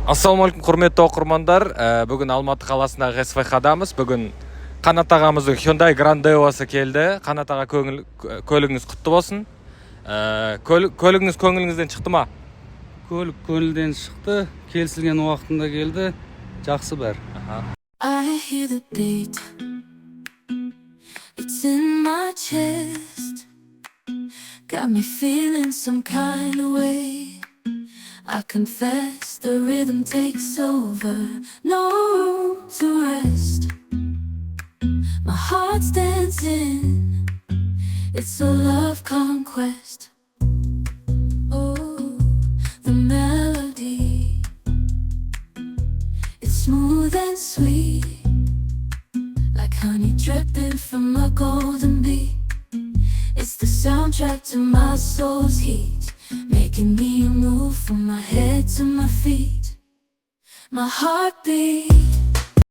Ассалаумалейкум, құрметті оқырмандар. Бүгін Алматы қаласындағы СВХ-дамыз. Бүгін Қанат ағамыздың Hyundai Grandeo'сы келді. Қанат аға, көлігіңіз құтты болсын. Көлігіңіз көңіліңізден шықты ма? Көлік көңілден шықты, келісілген уақытында келді. Жақсы бәр. I hear the beat. It's in my chest. Got me feeling some kind of way. I confess the rhythm takes over. No room to rest. My heart's dancing. It's a love conquest. Oh, the melody. It's smooth and sweet, like honey dripping from a golden bee. It's the soundtrack to my soul's heat, making me move from my head to my feet. My heartbeat